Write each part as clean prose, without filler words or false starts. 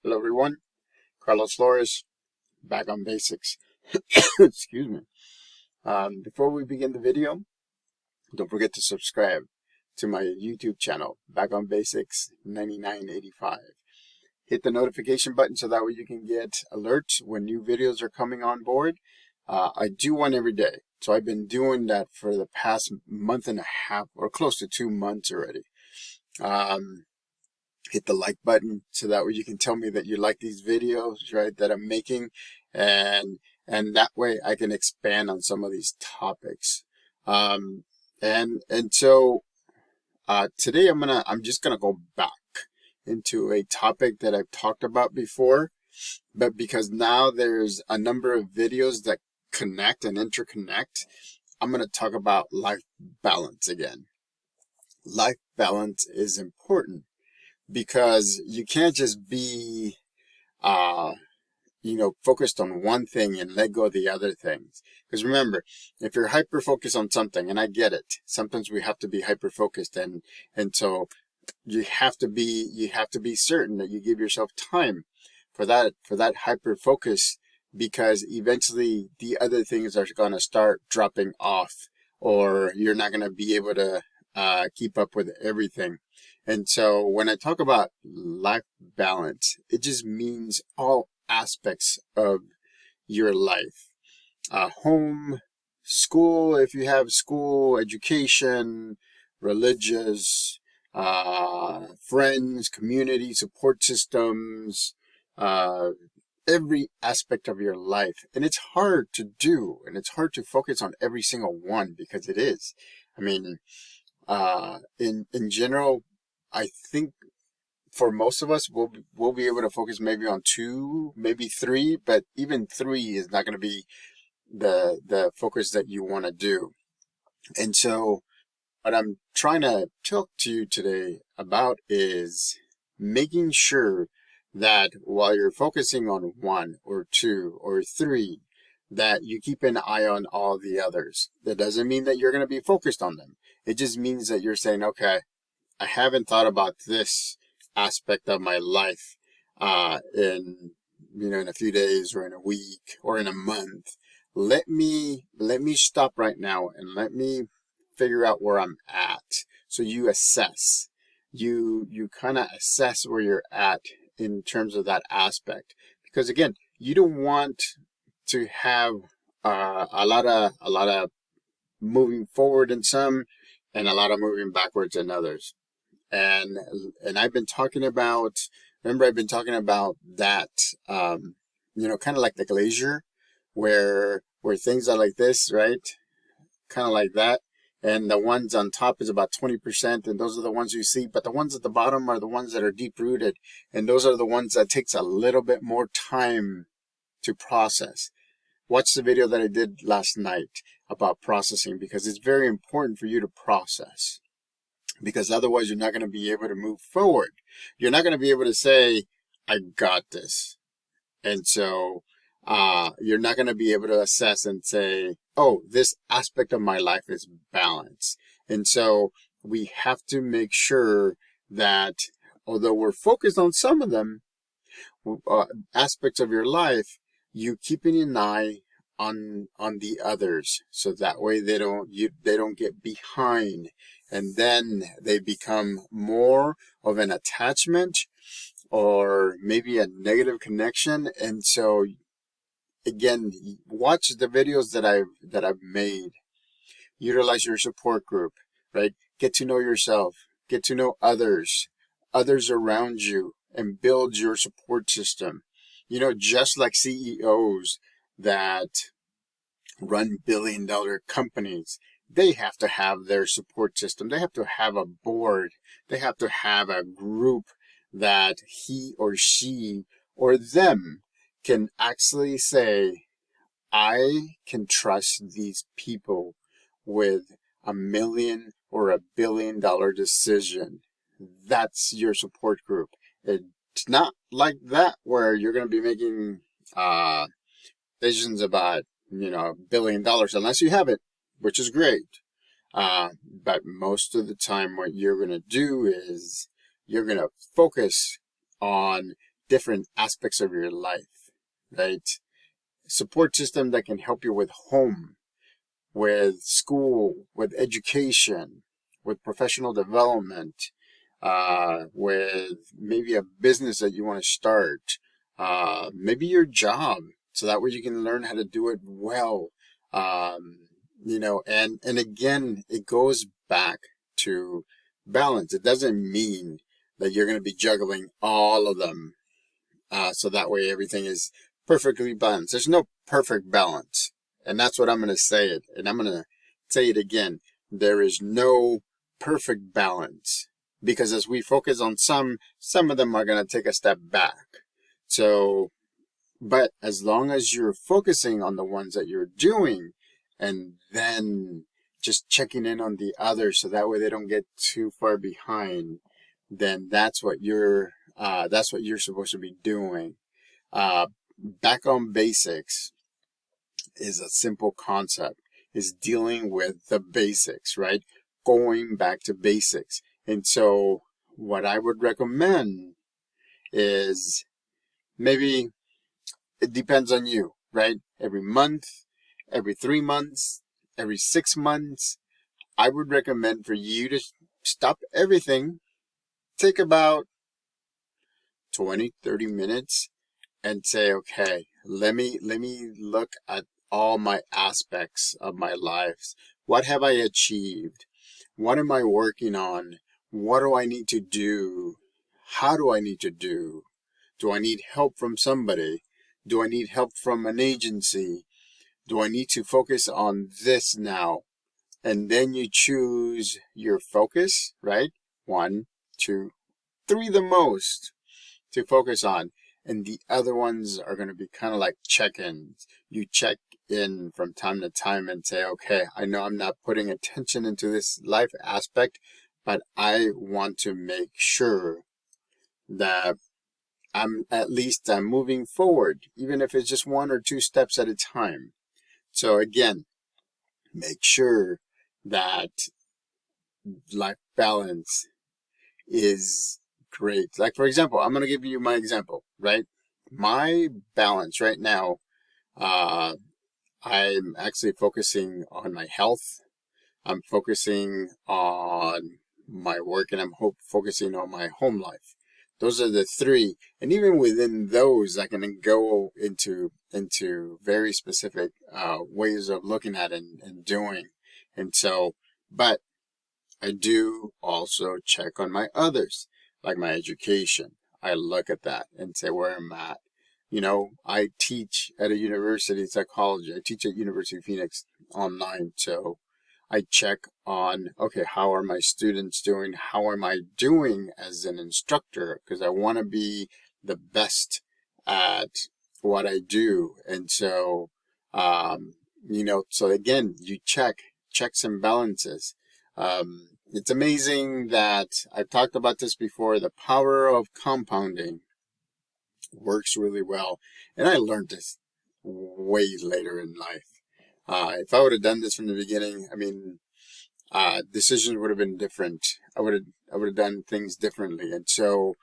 Hello everyone, Carlos Flores, back on basics. Excuse me. Before we begin the video, don't forget to subscribe to my YouTube channel, Back on Basics 9985. Hit the notification button so that way you can get alerts when new videos are coming on board. I do one every day, so I've been doing that for the past month and a half, or close to 2 months already. Hit the like button so that way you can tell me that you like these videos, right, that I'm making, and that way I can expand on some of these topics. So today I'm just gonna go back into a topic that I've talked about before, but because now there's a number of videos that connect and interconnect, I'm gonna talk about life balance again. Life balance is important, because you can't just be, focused on one thing and let go of the other things. Because remember, if you're hyper focused on something, and I get it, sometimes we have to be hyper focused, and so you have to be certain that you give yourself time for that hyper focus, because eventually the other things are going to start dropping off, or you're not going to be able to keep up with everything. And so when I talk about life balance, it just means all aspects of your life. Home, school, if you have school, education, religious, friends, community, support systems, every aspect of your life. And it's hard to do, and it's hard to focus on every single one, because it is. I mean, in general, I think for most of us, we'll be able to focus maybe on 2, maybe 3, but even 3 is not going to be the focus that you want to do. And so what I'm trying to talk to you today about is making sure that while you're focusing on 1 or 2 or 3, that you keep an eye on all the others. That doesn't mean that you're going to be focused on them. It just means that you're saying, okay, I haven't thought about this aspect of my life in a few days, or in a week, or in a month. Let me stop right now and let me figure out where I'm at. So you assess. You kind of assess where you're at in terms of that aspect, because again, you don't want to have a lot of moving forward in some, and a lot of moving backwards in others. And I've been talking about, I've been talking about that, kind of like the glacier, where things are like this, right? Kind of like that. And the ones on top is about 20%, and those are the ones you see. But the ones at the bottom are the ones that are deep rooted, and those are the ones that takes a little bit more time to process. Watch the video that I did last night about processing, because it's very important for you to process. Because otherwise you're not going to be able to move forward. You're not going to be able to say, I got this. And so you're not going to be able to assess and say, oh, this aspect of my life is balanced. And so we have to make sure that although we're focused on some of them, aspects of your life, you keeping an eye on the others, so that way they don't get behind, and then they become more of an attachment, or maybe a negative connection. And so again, watch the videos that I've made. Utilize your support group, right? Get to know yourself, get to know others around you, and build your support system. Just like CEOs that run billion-dollar companies, they have to have their support system. They have to have a board. They have to have a group that he or she or them can actually say, I can trust these people with $1 million or $1 billion decision. That's your support group. It's not like that where you're going to be making decisions about $1 billion, unless you have it, which is great. But most of the time what you're going to do is you're going to focus on different aspects of your life, right? Support system that can help you with home, with school, with education, with professional development, with maybe a business that you want to start, maybe your job, so that way you can learn how to do it well. And again, it goes back to balance. It doesn't mean that you're going to be juggling all of them, so that way everything is perfectly balanced. There's no perfect balance. And that's what I'm going to say it. And I'm going to say it again. There is no perfect balance, because as we focus on some of them are going to take a step back. So, but as long as you're focusing on the ones that you're doing, and then just checking in on the others, so that way they don't get too far behind, then that's what you're supposed to be doing. Back on basics is a simple concept, is dealing with the basics, right? Going back to basics. And so what I would recommend is, maybe it depends on you, right? Every month, every 3 months, every 6 months, I would recommend for you to stop everything, take about 20, 30 minutes and say, okay, let me look at all my aspects of my life. What have I achieved? What am I working on? What do I need to do? How do I need to do? Do I need help from somebody? Do I need help from an agency? Do I need to focus on this now? And then you choose your focus, right? 1, 2, 3 the most to focus on. And the other ones are going to be kind of like check-ins. You check in from time to time and say, okay, I know I'm not putting attention into this life aspect, but I want to make sure that I'm moving forward, even if it's just 1 or 2 steps at a time. So again, make sure that life balance is great. Like, for example, I'm going to give you my example, right? My balance right now, I'm actually focusing on my health. I'm focusing on my work, and I'm focusing on my home life. Those are the 3. And even within those, I can go into very specific ways of looking at it and doing. And so, but I do also check on my others, like my education. I look at that and say where I'm at. I teach at a university, psychology. I teach at University of Phoenix online. So I check on, okay, how are my students doing? How am I doing as an instructor? Because I want to be the best at what I do. And so, so again, you check checks and balances. It's amazing that I've talked about this before. The power of compounding works really well. And I learned this way later in life. If I would have done this from the beginning, decisions would have been different. I would have done things differently. And so,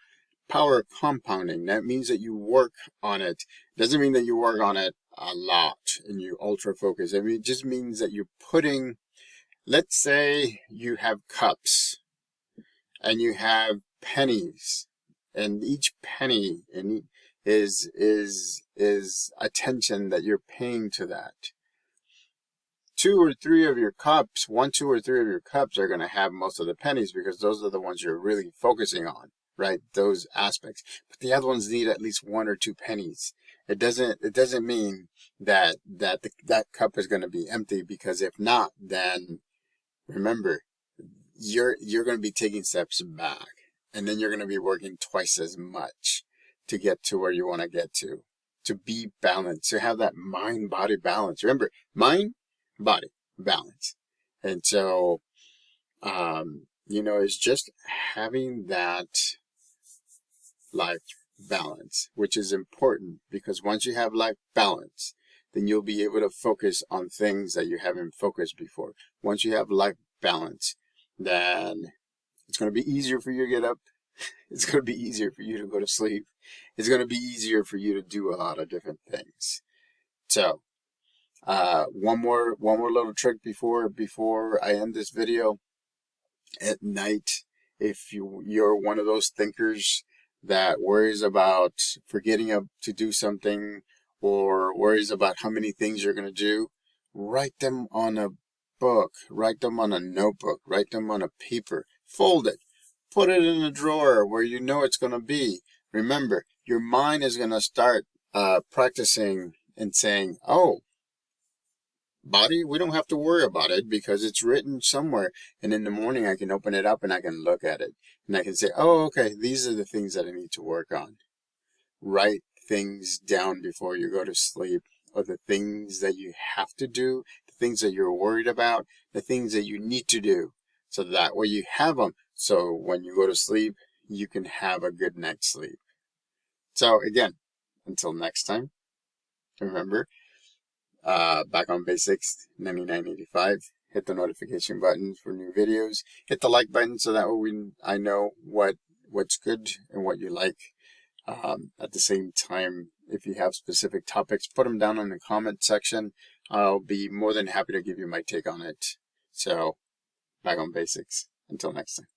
power of compounding, that means that you work on it. Doesn't mean that you work on it a lot and you ultra focus. It just means that you're putting, let's say you have cups and you have pennies, and each penny is attention that you're paying to that. 2 or 3 of your cups, 1, 2 or 3 of your cups are going to have most of the pennies, because those are the ones you're really focusing on, right? Those aspects. But the other ones need at least 1 or 2 pennies. It doesn't mean that that cup is going to be empty, because if not, then remember, you're going to be taking steps back, and then you're going to be working twice as much to get to where you want to get to be balanced, to have that mind-body balance. Remember, mind, body, balance. And so, it's just having that life balance, which is important, because once you have life balance, then you'll be able to focus on things that you haven't focused before. Once you have life balance, then it's going to be easier for you to get up. It's going to be easier for you to go to sleep. It's going to be easier for you to do a lot of different things. So, one more little trick before I end this video. At night, if you're one of those thinkers that worries about forgetting to do something, or worries about how many things you're going to do, write them on a book, write them on a notebook, write them on a paper, fold it, put it in a drawer where you know it's going to be. Remember, your mind is going to start practicing and saying, oh, body, we don't have to worry about it because it's written somewhere. And in the morning, I can open it up and I can look at it. And I can say, oh, okay, these are the things that I need to work on. Write things down before you go to sleep, or the things that you have to do, the things that you're worried about, the things that you need to do. So that way you have them. So when you go to sleep, you can have a good night's sleep. So again, until next time, remember, Back on Basics 9985. Hit the notification button for new videos. Hit the like button so that way I know what's good and what you like. At the same time, if you have specific topics, put them down in the comment section. I'll be more than happy to give you my take on it. So, Back on Basics. Until next time.